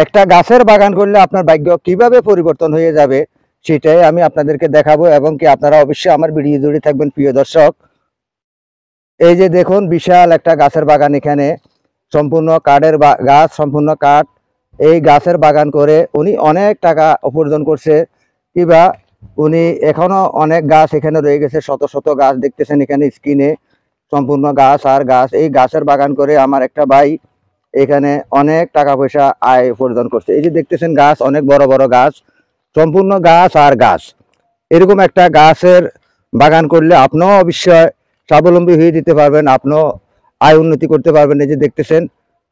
একটা গাছের বাগান করলে আপনার ভাগ্য কিভাবে পরিবর্তন হয়ে যাবে সেটাই আমি আপনাদেরকে দেখাবো, এবং কি আপনারা অবশ্যই আমার ভিডিও জুড়ে থাকবেন প্রিয় দর্শক। এই যে দেখুন, বিশাল একটা গাছের বাগান, এখানে সম্পূর্ণ কাঠের গাছ, সম্পূর্ণ কাঠ। এই গাছের বাগান করে উনি অনেক টাকা উপার্জন করছে, কিবা উনি এখনো অনেক গাছ এখানে রয়ে গেছে, শত শত গাছ দেখতেছেন এখানে স্ক্রিনে, সম্পূর্ণ গাছ আর গাছ। এই গাছের বাগান করে আমার একটা ভাই এখানে অনেক টাকা পয়সা আয় উপার্জন করছে। এই যে দেখতেছেন গাছ, অনেক বড় বড় গাছ, সম্পূর্ণ গাছ আর গাছ। এরকম একটা গাছের বাগান করলে আপনিও অবশ্যই স্বাবলম্বী হয়ে দিতে পারবেন, আপনিও আয় উন্নতি করতে পারবেন। এই যে দেখতেছেন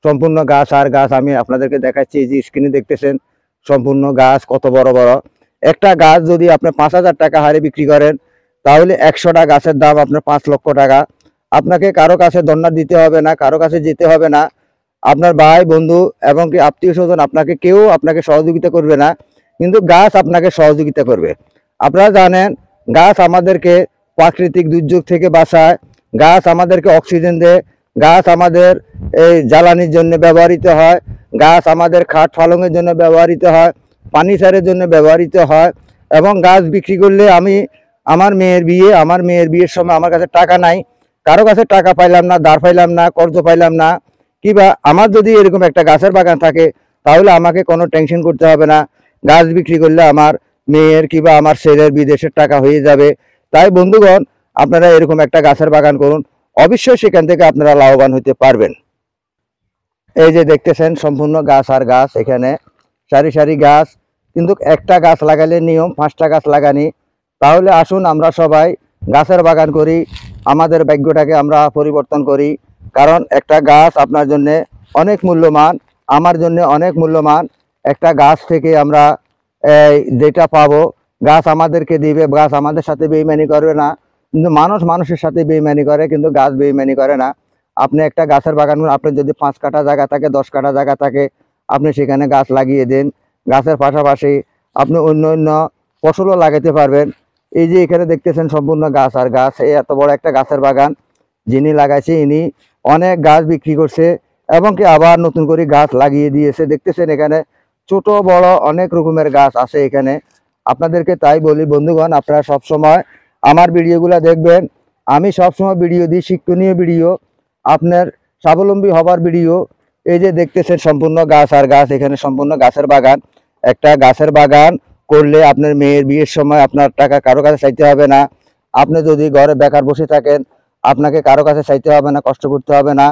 সম্পূর্ণ গাছ আর গাছ, আমি আপনাদেরকে দেখাচ্ছি। এই যে স্ক্রিনে দেখতেছেন সম্পূর্ণ গাছ কত বড় বড়। একটা গাছ যদি আপনি 5,000 টাকা হারে বিক্রি করেন, তাহলে 100টা গাছের দাম আপনার 5 লক্ষ টাকা। আপনাকে কারো কাছে ধন্যবাদ দিতে হবে না, কারো কাছে যেতে হবে না। আপনার ভাই বন্ধু এবং কি আত্মীয় স্বজন কেউ আপনাকে সহযোগিতা করবে না, কিন্তু গাছ আপনাকে সহযোগিতা করবে। আপনারা জানেন গাছ আমাদেরকে প্রাকৃতিক দুর্যোগ থেকে বাঁচায়, গাছ আমাদেরকে অক্সিজেন দেয়, গাছ আমাদের এই জ্বালানির জন্য ব্যবহৃত হয়, গাছ আমাদের খাট ফালঙের জন্য ব্যবহৃত হয়, পানি সারের জন্য ব্যবহৃত হয়। এবং গাছ বিক্রি করলে আমার মেয়ের বিয়ের সময় আমার কাছে টাকা নাই, কারো কাছে টাকা পাইলাম না, ধার পাইলাম না, কর্জ পাইলাম না, কিবা আমার যদি এরকম একটা গাছের বাগান থাকে তাহলে আমাকে কোনো টেনশন করতে হবে না। গাছ বিক্রি করলে আমার মেয়ের কিবা আমার ছেলের বিদেশের টাকা হয়ে যাবে। তাই বন্ধুগণ, আপনারা এরকম একটা গাছের বাগান করুন, অবশ্যই সেখান থেকে আপনারা লাভবান হতে পারবেন। এই যে দেখতেছেন সম্পূর্ণ গাছ আর গাছ, এখানে সারি সারি গাছ, কিন্তু একটা গাছ লাগালে নিয়ম 5টা গাছ লাগানি। তাহলে আসুন আমরা সবাই গাছের বাগান করি, আমাদের ভাগ্যটাকে আমরা পরিবর্তন করি। কারণ একটা গাছ আপনার জন্য অনেক মূল্যবান, আমার জন্য অনেক মূল্যবান। একটা গাছ থেকে আমরা যেটা পাবো, গাছ আমাদেরকে দিবে, গাছ আমাদের সাথে বেইমানি করবে না। কিন্তু মানুষ মানুষের সাথে বেইমানি করে, কিন্তু গাছ বেইমানি করে না। আপনি একটা গাছের বাগান, আপনি যদি 5 কাঠা জায়গা থাকে, 10 কাঠা জায়গা থাকে, আপনি সেখানে গাছ লাগিয়ে দিন। গাছের পাশাপাশি আপনি অন্য অন্য ফসলও লাগাতে পারবেন। এই যে এখানে দেখতেছেন সম্পূর্ণ গাছ আর গাছ, এই এত বড় একটা গাছের বাগান যিনি লাগাইছে ইনি অনেক গাছ বিক্রি করছে, এবং কি আবার নতুন করে গাছ লাগিয়ে দিয়েছে। দেখতেছেন এখানে ছোট বড় অনেক রকমের গাছ আছে এখানে। আপনাদেরকে তাই বলি বন্ধুগণ, আপনারা সবসময় আমার ভিডিওগুলো দেখবেন। আমি সবসময় ভিডিও দিই, শিক্ষণীয় ভিডিও, আপনার স্বাবলম্বী হবার ভিডিও। এই যে দেখতেছেন সম্পূর্ণ গাছ আর গাছ, এখানে সম্পূর্ণ গাছের বাগান। একটা গাছের বাগান করলে আপনার মেয়ের বিয়ের সময় আপনার টাকা কারো কাছে চাইতে হবে না। আপনি যদি ঘরে বেকার বসে থাকেন, আপনাকে কারো কাছে চাইতে হবে না, কষ্ট করতে হবে না।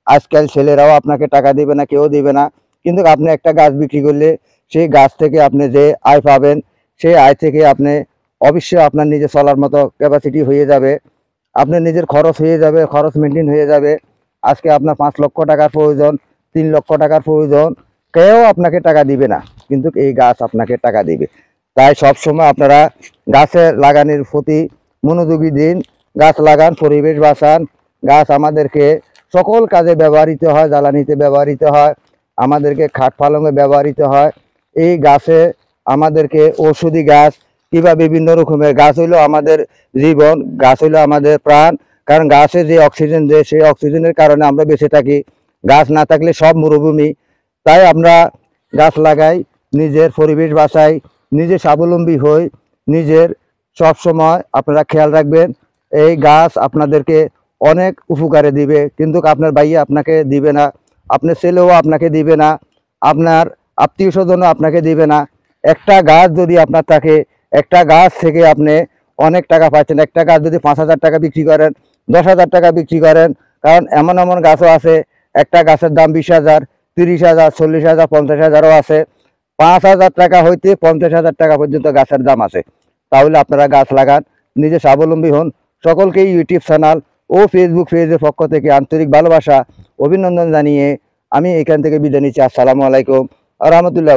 আজকাল ছেলেরাও আপনাকে টাকা দিবে না, কেউ দিবে না। কিন্তু আপনি একটা গাছ বিক্রি করলে সেই গাছ থেকে আপনি যে আয় পাবেন, সেই আয় থেকে আপনি অবশ্যই আপনার নিজে চলার মতো ক্যাপাসিটি হয়ে যাবে, আপনার নিজের খরচ হয়ে যাবে, খরচ মেনটেন হয়ে যাবে। আজকে আপনার 5 লক্ষ টাকার প্রয়োজন, 3 লক্ষ টাকার প্রয়োজন, কেউ আপনাকে টাকা দিবে না, কিন্তু এই গাছ আপনাকে টাকা দিবে। তাই সব সময় আপনারা গাছের লাগানোর প্রতি মনোযোগী দিন, গাছ লাগান, পরিবেশ বাঁচান। গাছ আমাদেরকে সকল কাজে ব্যবহৃত হয়, জ্বালানিতে ব্যবহৃত হয়, আমাদেরকে খাট পালঙে ব্যবহৃত হয়। এই গাছে আমাদেরকে ঔষধি গাছ কিংবা বিভিন্ন রকমের গাছ হইলো আমাদের জীবন, গাছ হইলো আমাদের প্রাণ। কারণ গাছে যে অক্সিজেন দেয়, সেই অক্সিজেনের কারণে আমরা বেঁচে থাকি। গাছ না থাকলে সব মরুভূমি। তাই আমরা গাছ লাগাই, নিজের পরিবেশ বাঁচাই, নিজে স্বাবলম্বী হই, নিজের সব সময় আপনারা খেয়াল রাখবেন। এই গাছ আপনাদেরকে অনেক উপকারে দিবে, কিন্তু আপনার ভাইয়া আপনাকে দিবে না, আপনার ছেলেও আপনাকে দিবে না, আপনার আত্মীয় স্বজনও আপনাকে দিবে না। একটা গাছ যদি আপনার থাকে, একটা গাছ থেকে আপনি অনেক টাকা পাচ্ছেন। একটা গাছ যদি 5,000 টাকা বিক্রি করেন, 10,000 টাকা বিক্রি করেন, কারণ এমন এমন গাছও আছে একটা গাছের দাম 20,000, 30,000, 40,000, 50,000ও আছে। 5,000 টাকা হইতে 50,000 টাকা পর্যন্ত গাছের দাম আছে। তাহলে আপনারা গাছ লাগান, নিজে স্বাবলম্বী হন। সকলকেই ইউটিউব চ্যানেল ও ফেসবুক পেজের পক্ষ থেকে আন্তরিক ভালোবাসা, অভিনন্দন জানিয়ে আমি এখান থেকে বিদায় নিচ্ছি। আসসালামু আলাইকুম ওয়া রাহমাতুল্লাহ।